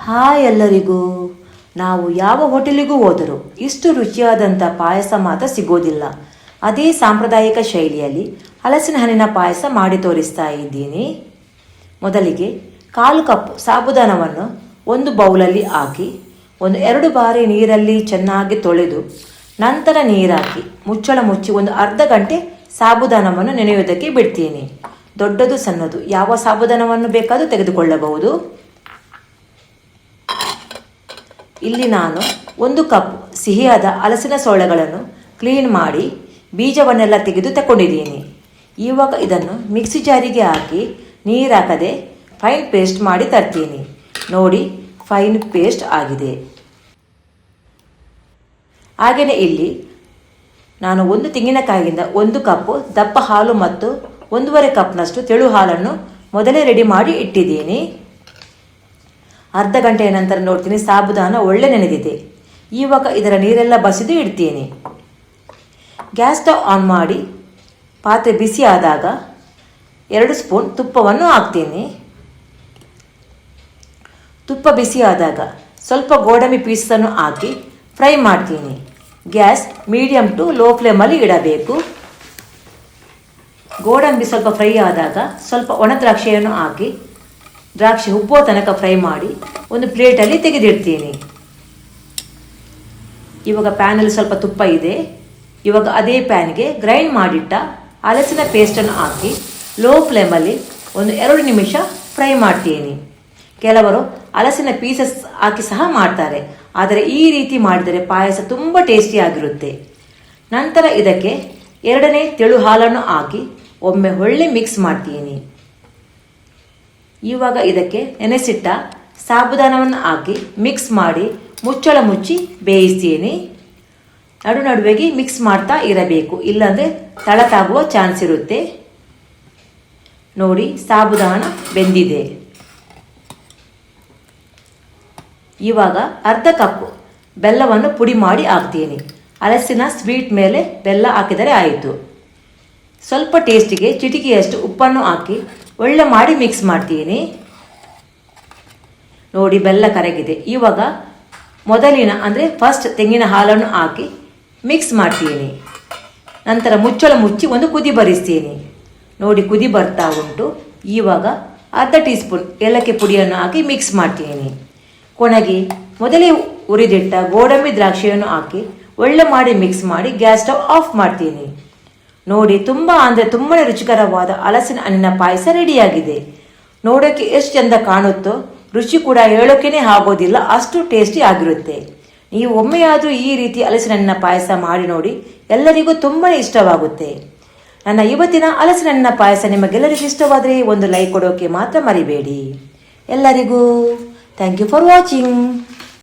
Hi ಎಲ್ಲರಿಗೂ. ನಾವು ಯಾವ ಹೋಟೆಲಿಗೂ ಹೋದರೂ ಇಷ್ಟು ರುಚಿಯಾದಂಥ ಪಾಯಸ ಮಾತ್ರ ಸಿಗೋದಿಲ್ಲ. ಅದೇ ಸಾಂಪ್ರದಾಯಿಕ ಶೈಲಿಯಲ್ಲಿ ಹಲಸಿನ ಹಣ್ಣಿನ ಪಾಯಸ ಮಾಡಿ ತೋರಿಸ್ತಾ ಇದ್ದೀನಿ. ಮೊದಲಿಗೆ 1/4 ಕಪ್ ಸಾಬುದಾನವನ್ನು ಒಂದು ಬೌಲಲ್ಲಿ ಹಾಕಿ 2 ಬಾರಿ ನೀರಲ್ಲಿ ಚೆನ್ನಾಗಿ ತೊಳೆದು ನಂತರ ನೀರಾಕಿ ಮುಚ್ಚಳ ಮುಚ್ಚಿ ಒಂದು ಅರ್ಧ ಗಂಟೆ ಸಾಬುದಾನವನ್ನು ನೆನೆಯುವುದಕ್ಕೆ ಬಿಡ್ತೀನಿ. ದೊಡ್ಡದು ಸಣ್ಣದು ಯಾವ ಸಾಬುದಾನವನ್ನು ಬೇಕಾದರೂ ತೆಗೆದುಕೊಳ್ಳಬಹುದು. ಇಲ್ಲಿ ನಾನು 1 ಕಪ್ ಸಿಹಿಯಾದ ಹಲಸಿನ ಸೊಳ್ಳೆಗಳನ್ನು ಕ್ಲೀನ್ ಮಾಡಿ ಬೀಜವನ್ನೆಲ್ಲ ತೆಗೆದು ತಗೊಂಡಿದ್ದೀನಿ. ಇವಾಗ ಇದನ್ನು ಮಿಕ್ಸಿ ಜಾರಿಗೆ ಹಾಕಿ ನೀರಾಕದೆ ಫೈನ್ ಪೇಸ್ಟ್ ಮಾಡಿ ತರ್ತೀನಿ. ನೋಡಿ, ಫೈನ್ ಪೇಸ್ಟ್ ಆಗಿದೆ. ಹಾಗೆಯೇ ಇಲ್ಲಿ ನಾನು 1 ತೆಂಗಿನಕಾಯಿಯಿಂದ 1 ಕಪ್ ದಪ್ಪ ಹಾಲು ಮತ್ತು 1.5 ಕಪ್ನಷ್ಟು ತೆಳು ಹಾಲನ್ನು ಮೊದಲೇ ರೆಡಿ ಮಾಡಿ ಇಟ್ಟಿದ್ದೀನಿ. ಅರ್ಧ ಗಂಟೆಯ ನಂತರ ನೋಡ್ತೀನಿ ಸಾಬುದಾನ ಒಳ್ಳೆ ನೆನೆದಿದೆ. ಇವಾಗ ಇದರ ನೀರೆಲ್ಲ ಬಸಿದು ಇಡ್ತೀನಿ. ಗ್ಯಾಸ್ ಸ್ಟವ್ ಆನ್ ಮಾಡಿ ಪಾತ್ರೆ ಬಿಸಿ ಆದಾಗ 2 ಸ್ಪೂನ್ ತುಪ್ಪವನ್ನು ಹಾಕ್ತೀನಿ. ತುಪ್ಪ ಬಿಸಿ ಆದಾಗ ಸ್ವಲ್ಪ ಗೋಡಂಬಿ ಪೀಸನ್ನು ಹಾಕಿ ಫ್ರೈ ಮಾಡ್ತೀನಿ. ಗ್ಯಾಸ್ ಮೀಡಿಯಮ್ ಟು ಲೋ ಫ್ಲೇಮಲ್ಲಿ ಇಡಬೇಕು. ಗೋಡಂಬಿ ಸ್ವಲ್ಪ ಫ್ರೈ ಆದಾಗ ಸ್ವಲ್ಪ ಒಣ ದ್ರಾಕ್ಷಿಯನ್ನು ಹಾಕಿ ದ್ರಾಕ್ಷಿ ಉಬ್ಬೋ ತನಕ ಫ್ರೈ ಮಾಡಿ ಒಂದು ಪ್ಲೇಟಲ್ಲಿ ತೆಗೆದಿಡ್ತೀನಿ. ಇವಾಗ ಪ್ಯಾನಲ್ಲಿ ಸ್ವಲ್ಪ ತುಪ್ಪ ಇದೆ. ಇವಾಗ ಅದೇ ಪ್ಯಾನ್ಗೆ ಗ್ರೈಂಡ್ ಮಾಡಿಟ್ಟ ಹಲಸಿನ ಪೇಸ್ಟನ್ನು ಹಾಕಿ ಲೋ ಫ್ಲೇಮಲ್ಲಿ 2 ನಿಮಿಷ ಫ್ರೈ ಮಾಡ್ತೀನಿ. ಕೆಲವರು ಹಲಸಿನ ಪೀಸಸ್ ಹಾಕಿ ಸಹ ಮಾಡ್ತಾರೆ, ಆದರೆ ಈ ರೀತಿ ಮಾಡಿದರೆ ಪಾಯಸ ತುಂಬ ಟೇಸ್ಟಿಯಾಗಿರುತ್ತೆ. ನಂತರ ಇದಕ್ಕೆ 2ನೇ ತೆಳು ಹಾಲನ್ನು ಹಾಕಿ ಒಮ್ಮೆ ಒಳ್ಳೆ ಮಿಕ್ಸ್ ಮಾಡ್ತೀನಿ. ಇವಾಗ ಇದಕ್ಕೆ ನೆನೆಸಿಟ್ಟ ಸಾಬುದಾನವನ್ನು ಹಾಕಿ ಮಿಕ್ಸ್ ಮಾಡಿ ಮುಚ್ಚಳ ಮುಚ್ಚಿ ಬೇಯಿಸ್ತೀನಿ. ನಡುವೆಗೆ ಮಿಕ್ಸ್ ಮಾಡ್ತಾ ಇರಬೇಕು, ಇಲ್ಲಾಂದರೆ ತಳತಾಗುವ ಚಾನ್ಸ್ ಇರುತ್ತೆ. ನೋಡಿ, ಸಾಬುದಾನ ಬೆಂದಿದೆ. ಇವಾಗ ಅರ್ಧ ಕಪ್ ಬೆಲ್ಲವನ್ನು ಪುಡಿ ಮಾಡಿ ಹಾಕ್ತೀನಿ. ಹಲಸಿನ ಸ್ವೀಟ್ ಮೇಲೆ ಬೆಲ್ಲ ಹಾಕಿದರೆ ಆಯಿತು. ಸ್ವಲ್ಪ ಟೇಸ್ಟಿಗೆ ಚಿಟಿಕೆಯಷ್ಟು ಉಪ್ಪನ್ನು ಹಾಕಿ ಒಳ್ಳೆ ಮಾಡಿ ಮಿಕ್ಸ್ ಮಾಡ್ತೀನಿ. ನೋಡಿ, ಬೆಲ್ಲ ಕರಗಿದೆ. ಇವಾಗ ಮೊದಲಿನ ಅಂದರೆ ಫಸ್ಟ್ ತೆಂಗಿನ ಹಾಲನ್ನು ಹಾಕಿ ಮಿಕ್ಸ್ ಮಾಡ್ತೀನಿ. ನಂತರ ಮುಚ್ಚಳ ಮುಚ್ಚಿ ಒಂದು ಕುದಿ ಬರಿಸ್ತೀನಿ. ನೋಡಿ, ಕುದಿ ಬರ್ತಾ ಉಂಟು. ಇವಾಗ ಅರ್ಧ ಟೀ ಸ್ಪೂನ್ ಏಲಕ್ಕಿ ಪುಡಿಯನ್ನು ಹಾಕಿ ಮಿಕ್ಸ್ ಮಾಡ್ತೀನಿ. ಕೊನೆಗೆ ಮೊದಲೇ ಹುರಿದಿಟ್ಟ ಗೋಡಂಬಿ ದ್ರಾಕ್ಷಿಯನ್ನು ಹಾಕಿ ಒಳ್ಳೆ ಮಾಡಿ ಮಿಕ್ಸ್ ಮಾಡಿ ಗ್ಯಾಸ್ ಸ್ಟವ್ ಆಫ್ ಮಾಡ್ತೀನಿ. ನೋಡಿ, ತುಂಬಾ ರುಚಿಕರವಾದ ಹಲಸಿನ ಹಣ್ಣಿನ ಪಾಯಸ ರೆಡಿಯಾಗಿದೆ. ನೋಡೋಕ್ಕೆ ಎಷ್ಟು ಚಂದ ಕಾಣುತ್ತೋ, ರುಚಿ ಕೂಡ ಹೇಳೋಕೆ ಆಗೋದಿಲ್ಲ, ಅಷ್ಟು ಟೇಸ್ಟಿ ಆಗಿರುತ್ತೆ. ನೀವು ಒಮ್ಮೆಯಾದರೂ ಈ ರೀತಿ ಹಲಸಿನ ಹಣ್ಣಿನ ಪಾಯಸ ಮಾಡಿ ನೋಡಿ, ಎಲ್ಲರಿಗೂ ತುಂಬಾ ಇಷ್ಟವಾಗುತ್ತೆ. ನನ್ನ ಇವತ್ತಿನ ಹಲಸಿನ ಹಣ್ಣಿನ ಪಾಯಸ ನಿಮಗೆಲ್ಲರಿಗೂ ಇಷ್ಟವಾದರೆ ಒಂದು ಲೈಕ್ ಕೊಡೋಕೆ ಮಾತ್ರ ಮರಿಬೇಡಿ. ಎಲ್ಲರಿಗೂ ಥ್ಯಾಂಕ್ ಯು ಫಾರ್ ವಾಚಿಂಗ್.